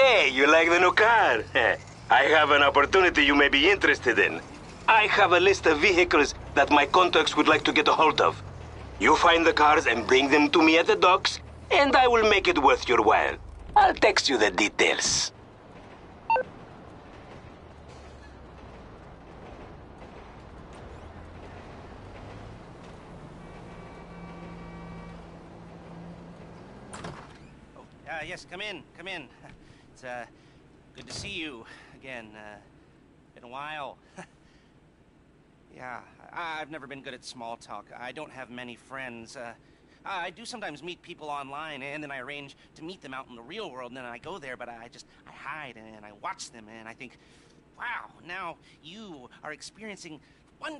Hey, you like the new car? I have an opportunity you may be interested in. I have a list of vehicles that my contacts would like to get a hold of. You find the cars and bring them to me at the docks, and I will make it worth your while. I'll text you the details. Yes, come in, come in. It's, good to see you again. Been a while. Yeah, I've never been good at small talk. I don't have many friends. I do sometimes meet people online, and then I arrange to meet them out in the real world, and then I go there, but I hide, and I watch them, and I think, wow, now you are experiencing 1%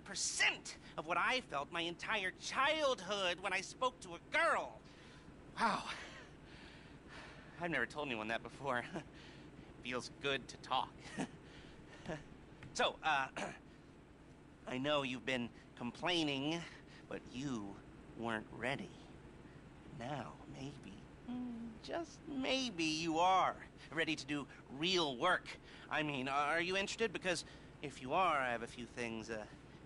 of what I felt my entire childhood when I spoke to a girl. Wow. I've never told anyone that before. Feels good to talk. So, I know you've been complaining, but you weren't ready. Now, maybe, just maybe you are ready to do real work. I mean, are you interested? Because if you are, I have a few things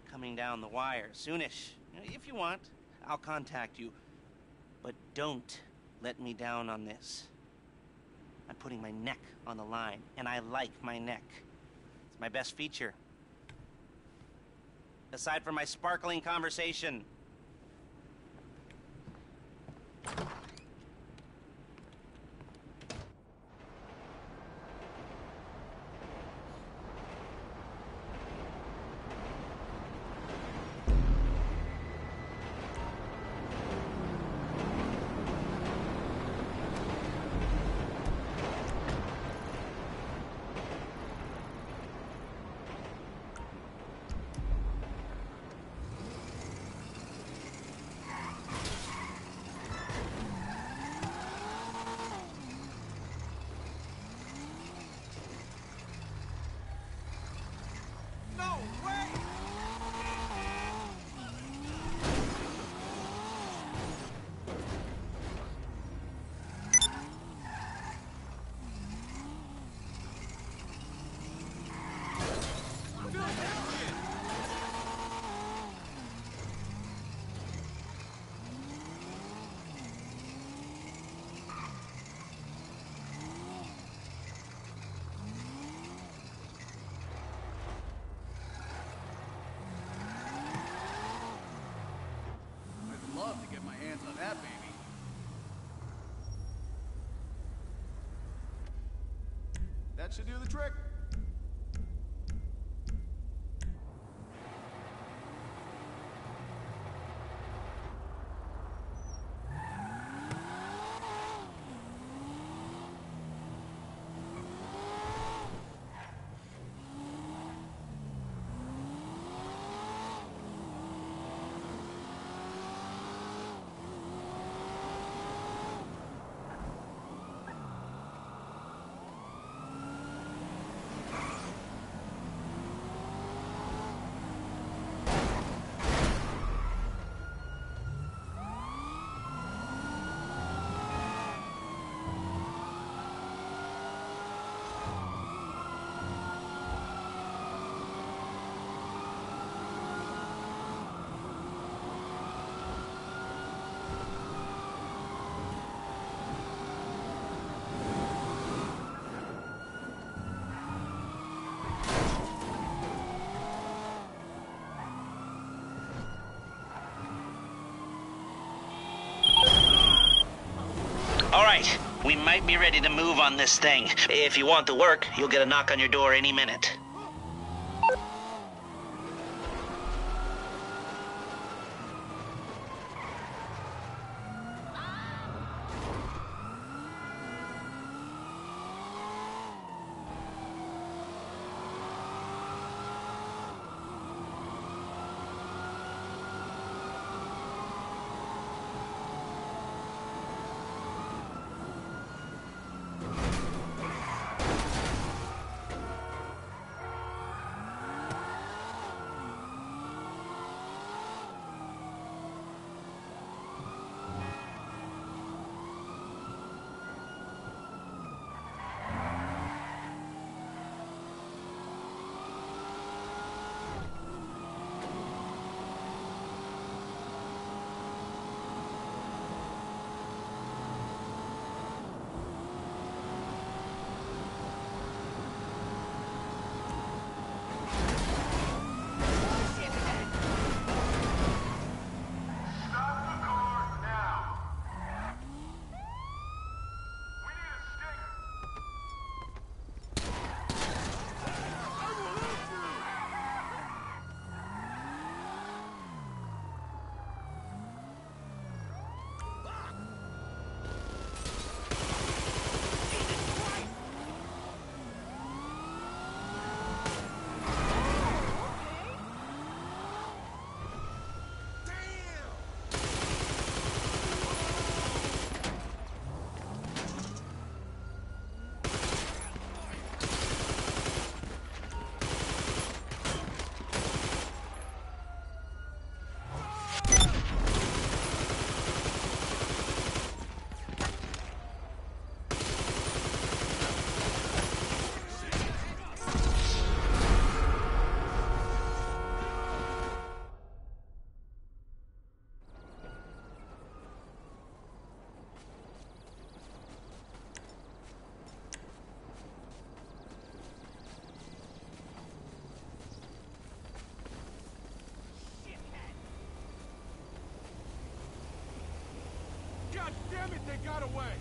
coming down the wire soonish. If you want, I'll contact you. But don't let me down on this. I'm putting my neck on the line, and I like my neck. It's my best feature. Aside from my sparkling conversation. Love to get my hands on that baby. That should do the trick. All right, we might be ready to move on this thing. If you want the work, you'll get a knock on your door any minute. God damn it, they got away!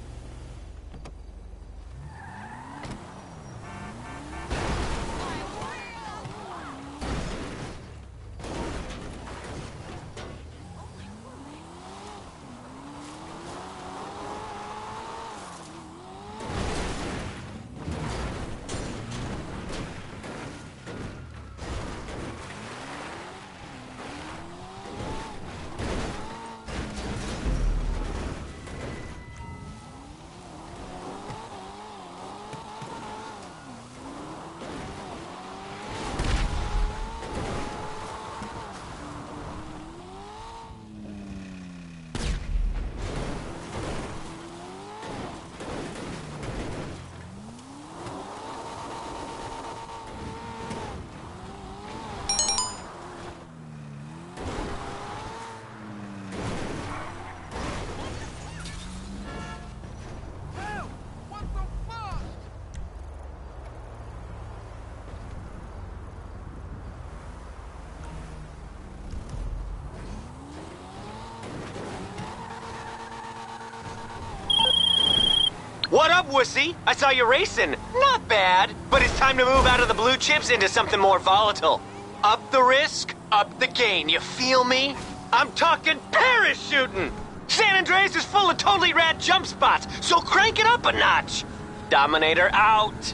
What up, wussy? I saw you racing. Not bad, but it's time to move out of the blue chips into something more volatile. Up the risk, up the gain, you feel me? I'm talking parachuting! San Andreas is full of totally rad jump spots, so crank it up a notch! Dominator out!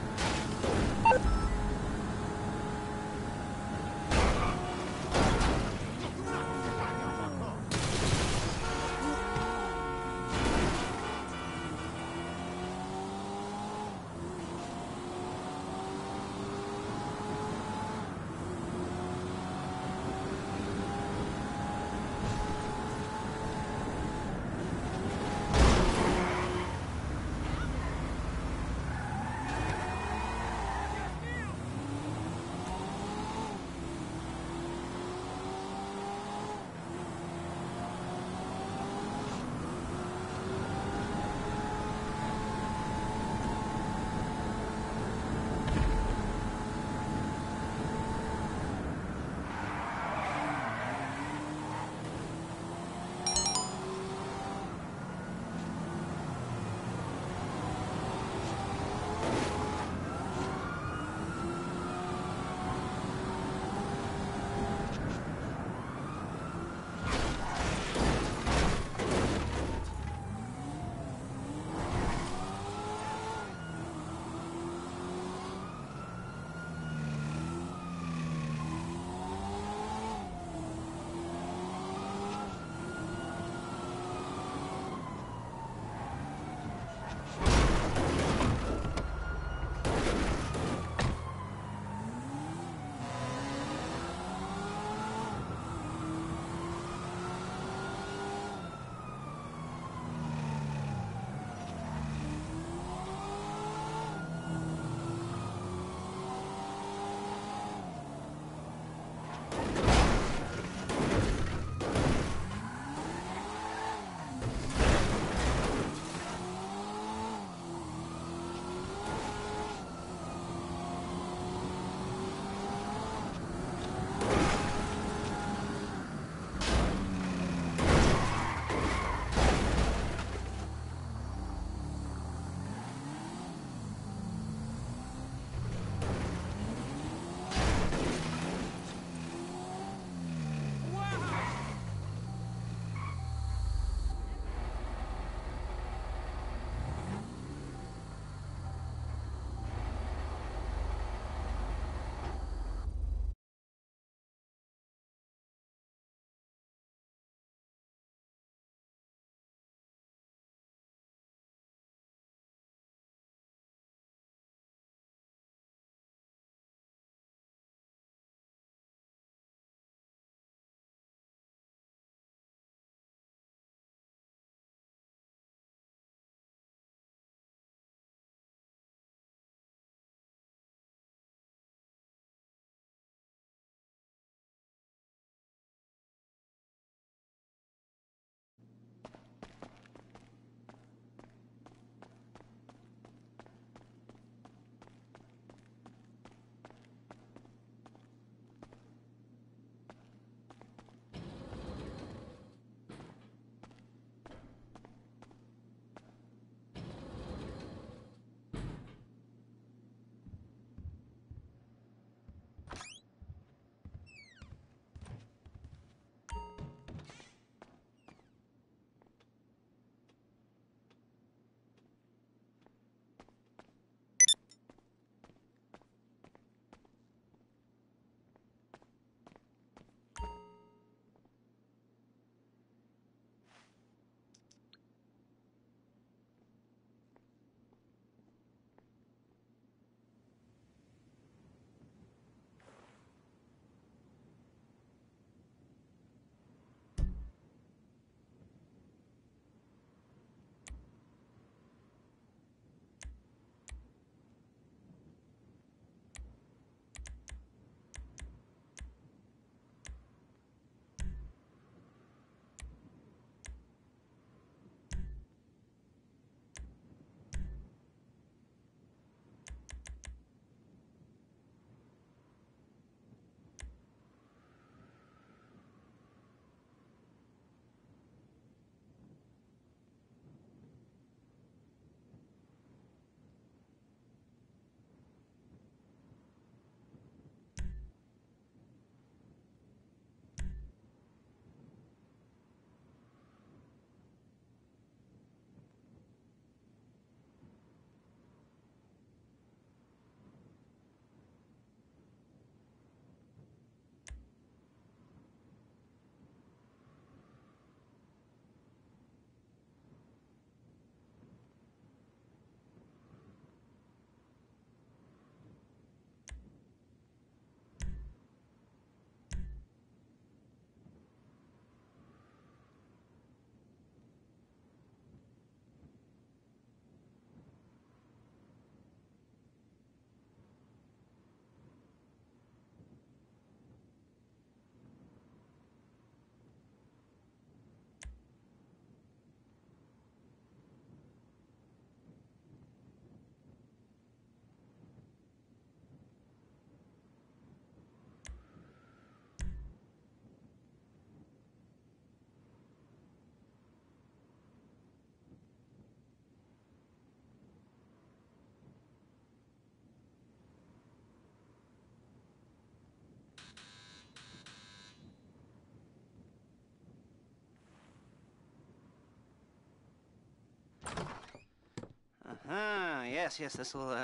Ah, yes, this will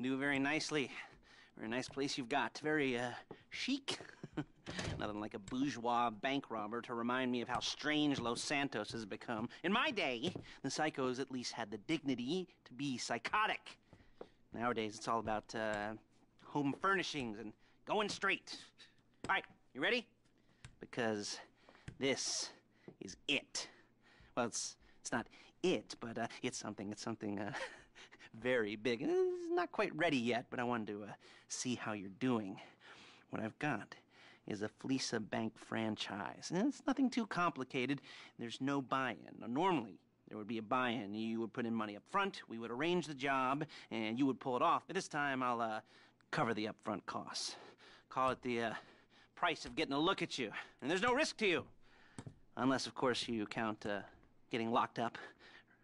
do very nicely. Very nice place you've got. Very chic. Nothing like a bourgeois bank robber to remind me of how strange Los Santos has become. In my day, the psychos at least had the dignity to be psychotic. Nowadays, it's all about home furnishings and going straight. All right, you ready? Because this is it. Well, it's not it, but it's something very big. It's not quite ready yet, but I wanted to see how you're doing. What I've got is a Fleeca Bank franchise. And it's nothing too complicated. There's no buy-in. Now, normally, there would be a buy-in. You would put in money up front, we would arrange the job, and you would pull it off. But this time, I'll cover the upfront costs. Call it the price of getting a look at you. And there's no risk to you. Unless, of course, you count getting locked up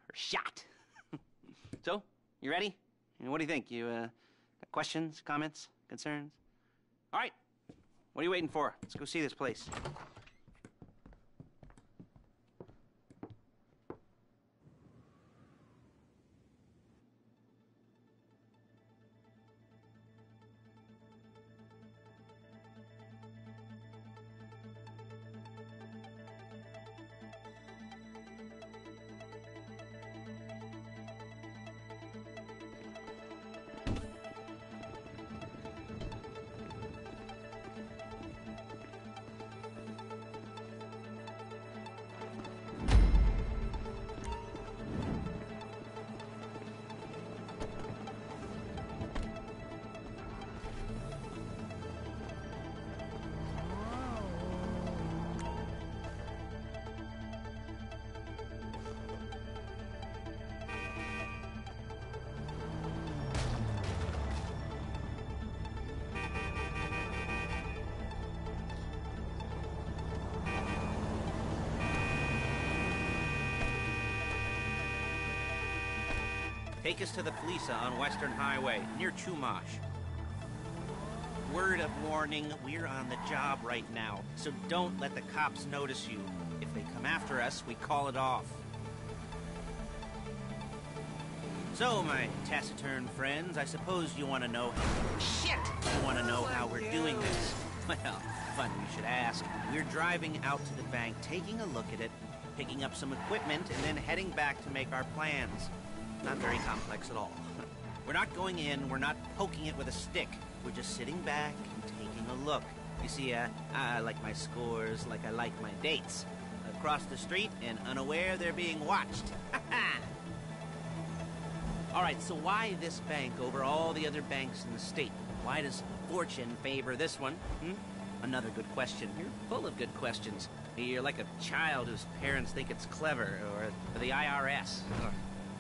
or shot. So, you ready? What do you think? You got questions, comments, concerns? All right. What are you waiting for? Let's go see this place. Take us to the Fleeca on Western Highway, near Chumash. Word of warning, we're on the job right now, so don't let the cops notice you. If they come after us, we call it off. So, my taciturn friends, I suppose you want to know... Shit! You want to know how we're doing this. Well, fun you should ask. We're driving out to the bank, taking a look at it, picking up some equipment, and then heading back to make our plans. Not very complex at all. We're not going in, we're not poking it with a stick. We're just sitting back and taking a look. You see, I like my scores like I like my dates. Across the street and unaware they're being watched. All right, so why this bank over all the other banks in the state? Why does fortune favor this one? Another good question. You're full of good questions. You're like a child whose parents think it's clever, or the IRS.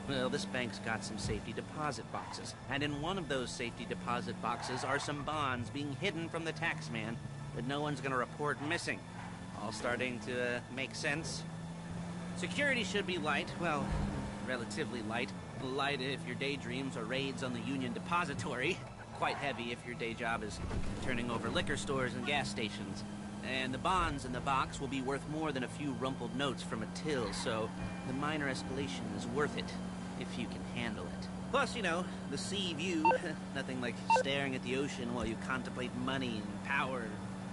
Well, this bank's got some safety deposit boxes, and in one of those safety deposit boxes are some bonds being hidden from the tax man that no one's gonna report missing. All starting to make sense. Security should be light, well, relatively light. Light if your daydreams are raids on the Union Depository. Quite heavy if your day job is turning over liquor stores and gas stations. And the bonds in the box will be worth more than a few rumpled notes from a till, so the minor escalation is worth it, if you can handle it. Plus, you know, the sea view, nothing like staring at the ocean while you contemplate money and power,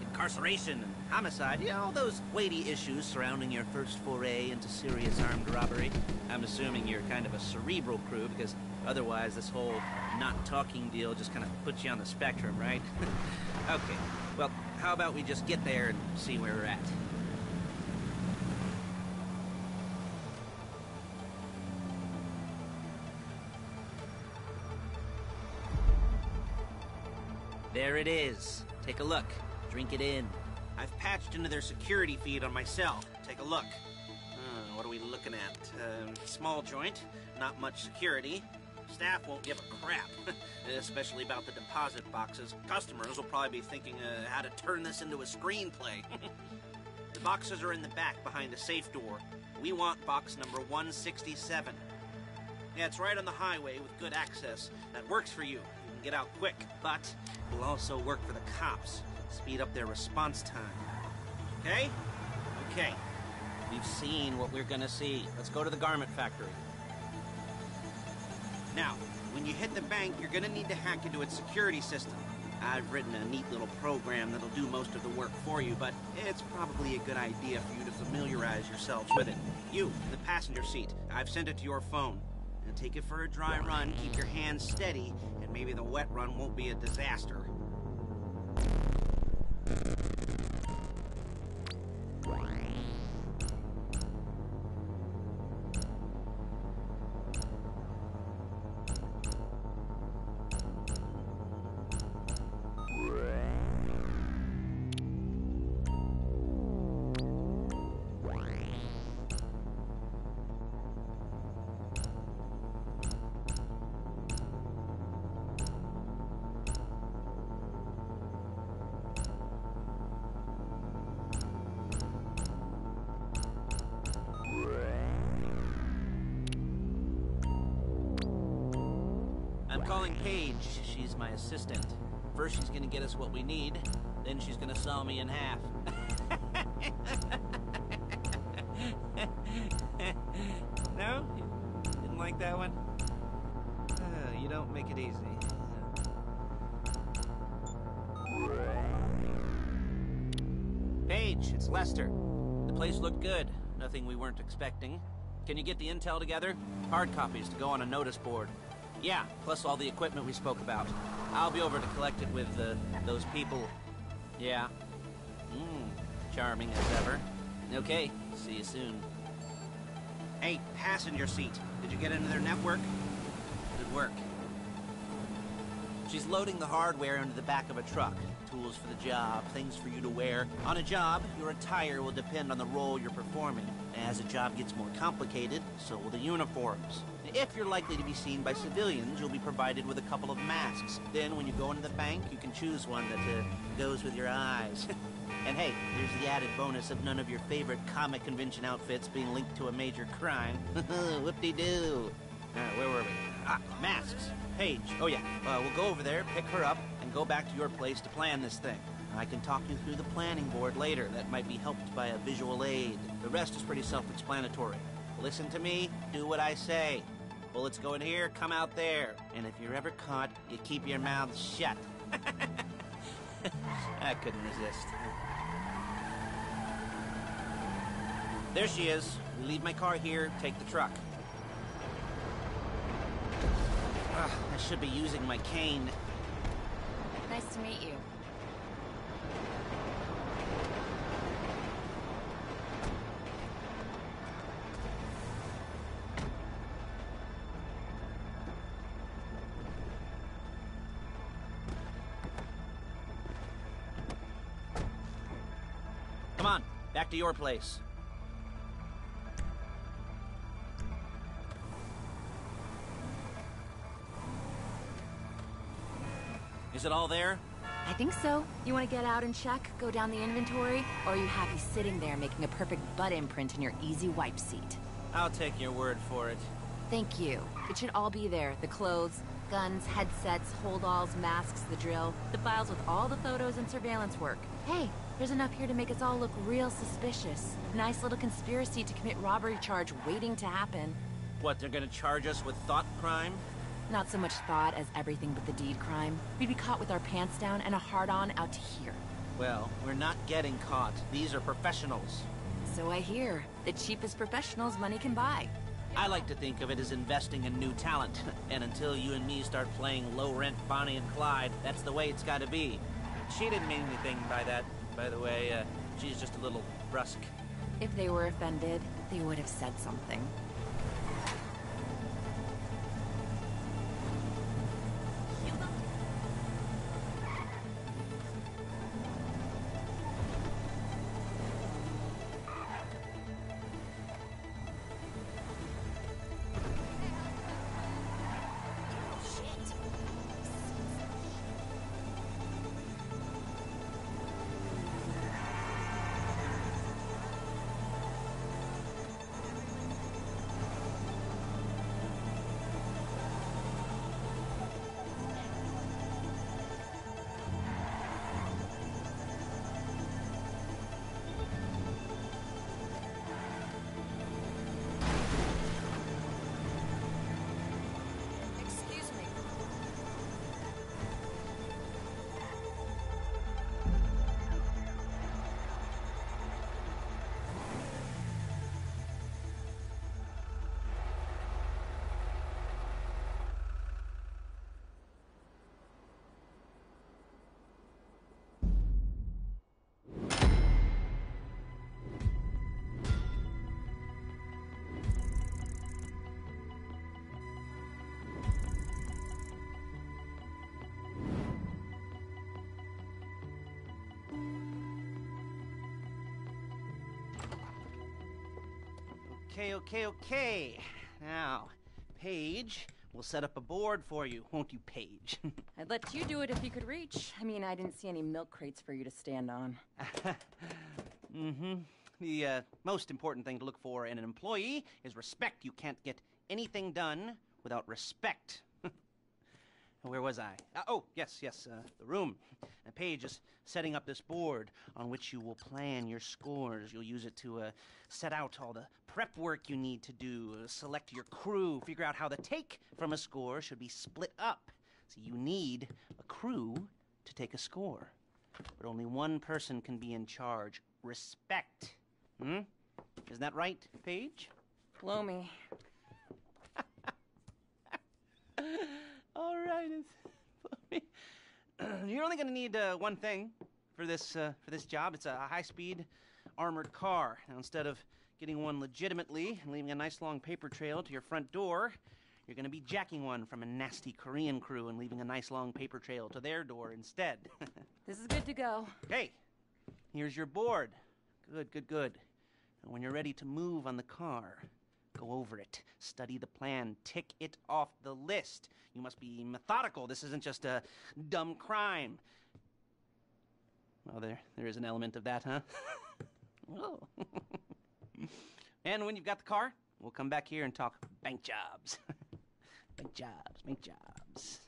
incarceration and homicide, you know, all those weighty issues surrounding your first foray into serious armed robbery. I'm assuming you're kind of a cerebral crew, because otherwise this whole not talking deal just kind of puts you on the spectrum, right? Okay, well, how about we just get there and see where we're at? There it is. Take a look. Drink it in. I've patched into their security feed on my cell. Take a look. What are we looking at? Small joint, not much security. Staff won't give a crap, especially about the deposit boxes. Customers will probably be thinking how to turn this into a screenplay. The boxes are in the back behind a safe door. We want box number 167. Yeah, it's right on the highway with good access. That works for you. You can get out quick, but it will also work for the cops. Speed up their response time. Okay? Okay. We've seen what we're gonna see. Let's go to the garment factory. Now, when you hit the bank, you're gonna need to hack into its security system. I've written a neat little program that'll do most of the work for you, but it's probably a good idea for you to familiarize yourselves with it. You, in the passenger seat, I've sent it to your phone. Now take it for a dry run, keep your hands steady, and maybe the wet run won't be a disaster. I'm calling Paige. She's my assistant. First she's gonna get us what we need, then she's gonna saw me in half. No? Didn't like that one? You don't make it easy. Paige, it's Lester. The place looked good. Nothing we weren't expecting. Can you get the intel together? Hard copies to go on a notice board. Yeah, plus all the equipment we spoke about. I'll be over to collect it with, those people. Yeah. Charming as ever. Okay, see you soon. Hey, passenger seat. Did you get into their network? Good work. She's loading the hardware into the back of a truck. Tools for the job, things for you to wear. On a job, your attire will depend on the role you're performing. As the job gets more complicated, so will the uniforms. If you're likely to be seen by civilians, you'll be provided with a couple of masks. Then, when you go into the bank, you can choose one that goes with your eyes. And hey, there's the added bonus of none of your favorite comic convention outfits being linked to a major crime. Whoop-de-doo. Where were we? Ah, masks. Paige. Oh yeah, we'll go over there, pick her up, and go back to your place to plan this thing. I can talk you through the planning board later. That might be helped by a visual aid. The rest is pretty self-explanatory. Listen to me, do what I say. Bullets go in here, come out there. And if you're ever caught, you keep your mouth shut. I couldn't resist. There she is. We leave my car here, take the truck. I should be using my cane. Nice to meet you. Come on, back to your place. Is it all there? I think so. You want to get out and check, go down the inventory, or are you happy sitting there making a perfect butt imprint in your easy wipe seat? I'll take your word for it. Thank you. It should all be there. The clothes, guns, headsets, holdalls, masks, the drill, the files with all the photos and surveillance work. Hey, there's enough here to make us all look real suspicious. Nice little conspiracy to commit robbery charge waiting to happen. What, they're gonna charge us with thought crime? Not so much thought as everything but the deed crime. We'd be caught with our pants down and a hard-on out to here. Well, we're not getting caught. These are professionals. So I hear. The cheapest professionals money can buy. I like to think of it as investing in new talent. And until you and me start playing low-rent Bonnie and Clyde, that's the way it's gotta be. She didn't mean anything by that, by the way. She's just a little brusque. If they were offended, they would have said something. Okay. Now, Paige, we'll set up a board for you, won't you, Paige? I'd let you do it if you could reach. I mean, I didn't see any milk crates for you to stand on. The most important thing to look for in an employee is respect. You can't get anything done without respect. Where was I? Yes, the room. Paige is setting up this board on which you will plan your scores. You'll use it to set out all the prep work you need to do, select your crew, figure out how the take from a score should be split up. So you need a crew to take a score. But only one person can be in charge. Respect. Isn't that right, Paige? Blow me. All right. You're only going to need one thing for this job. It's a high-speed armored car. Now, instead of getting one legitimately and leaving a nice long paper trail to your front door, you're going to be jacking one from a nasty Korean crew and leaving a nice long paper trail to their door instead. This is good to go. Hey, here's your board. Good. And when you're ready to move on the car, go over it, study the plan, tick it off the list. You must be methodical. This isn't just a dumb crime. Well, there is an element of that, huh? Oh. And when you've got the car, we'll come back here and talk bank jobs. Bank jobs.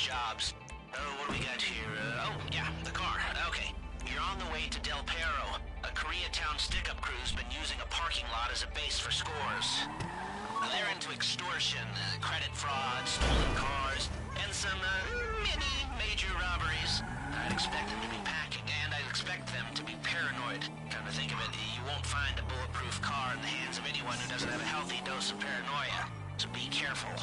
jobs. What do we got here? The car. Okay. You're on the way to Del Perro. A Koreatown stick-up crew's been using a parking lot as a base for scores. They're into extortion, credit fraud, stolen cars, and some, major robberies. I'd expect them to be packing, and I'd expect them to be paranoid. Come to think of it, you won't find a bulletproof car in the hands of anyone who doesn't have a healthy dose of paranoia. So be careful.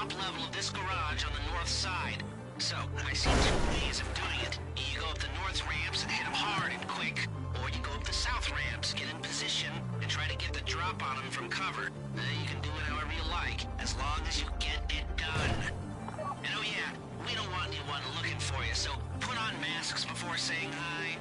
top level of this garage on the north side. So, I see two ways of doing it. You go up the north ramps and hit them hard and quick, or you go up the south ramps, get in position, and try to get the drop on them from cover. You can do it however you like, as long as you get it done. And oh yeah, we don't want anyone looking for you, so put on masks before saying hi.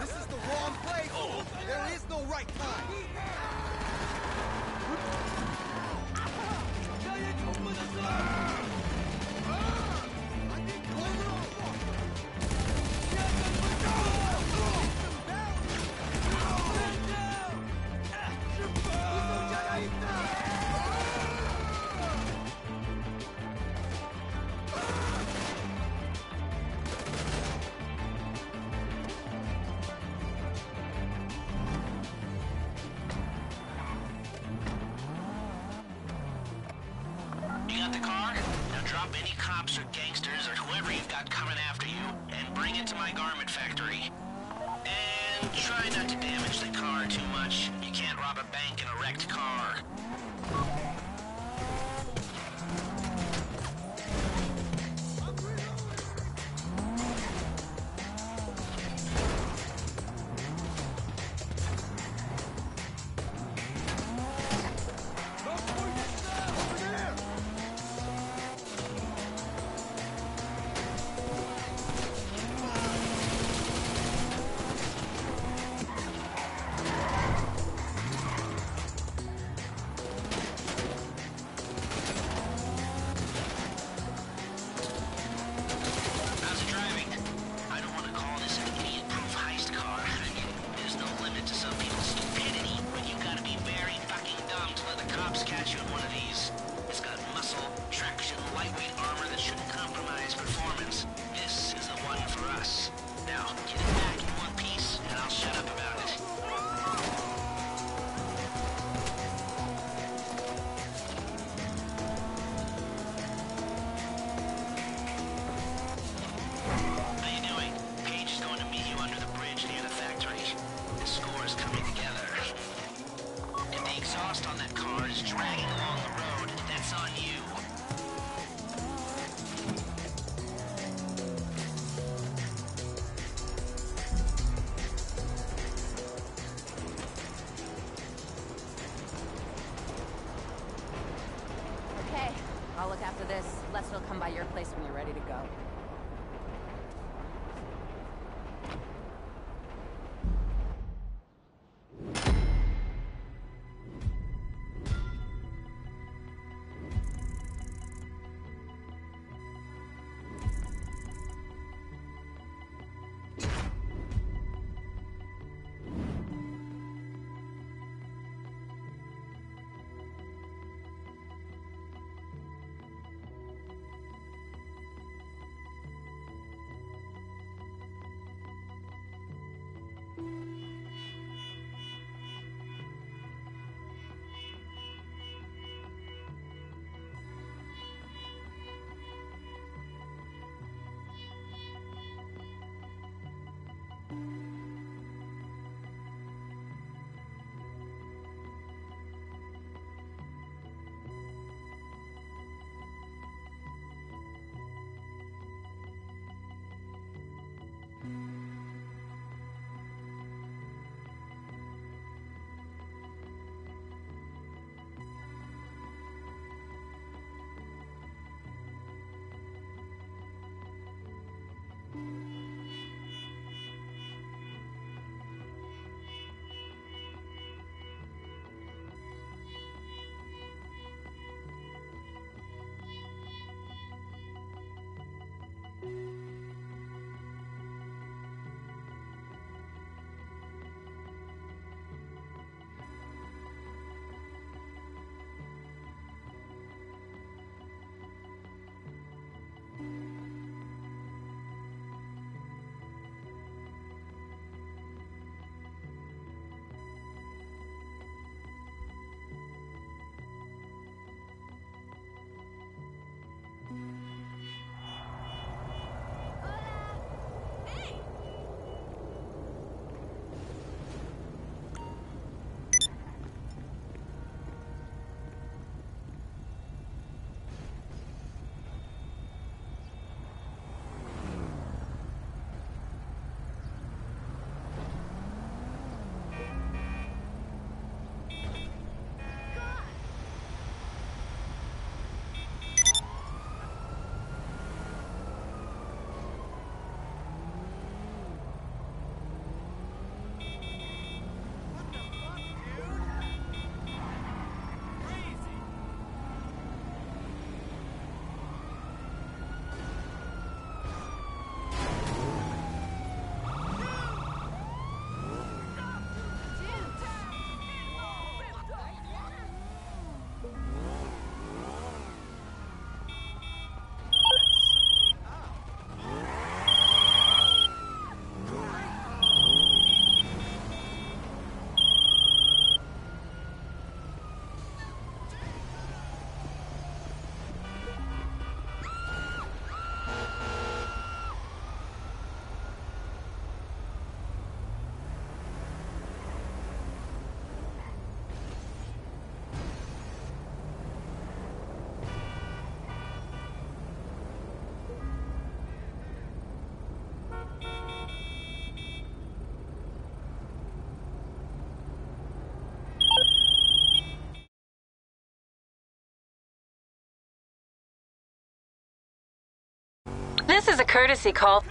This is the wrong place! There is no right time! You got the car? Now drop any cops or gangsters or whoever you've got coming after you, and bring it to my garment factory. And try not to damage the car too much. You can't rob a bank in a wrecked car. How's it driving? I don't want to call this an idiot-proof heist car. I mean, there's no limit to some people's stupidity, but you've got to be very fucking dumb to let the cops catch you in one of these. It's got muscle, traction, lightweight armor that shouldn't compromise performance. This is the one for us. Now, get it back in one piece, and I'll shut up about it. How you doing? Paige is going to meet you under the bridge near the factory. The score is coming together. If the exhaust on that car is dragging along the road, that's on you. Okay, I'll look after this. Lester will come by your place when you're ready to go. This is a courtesy call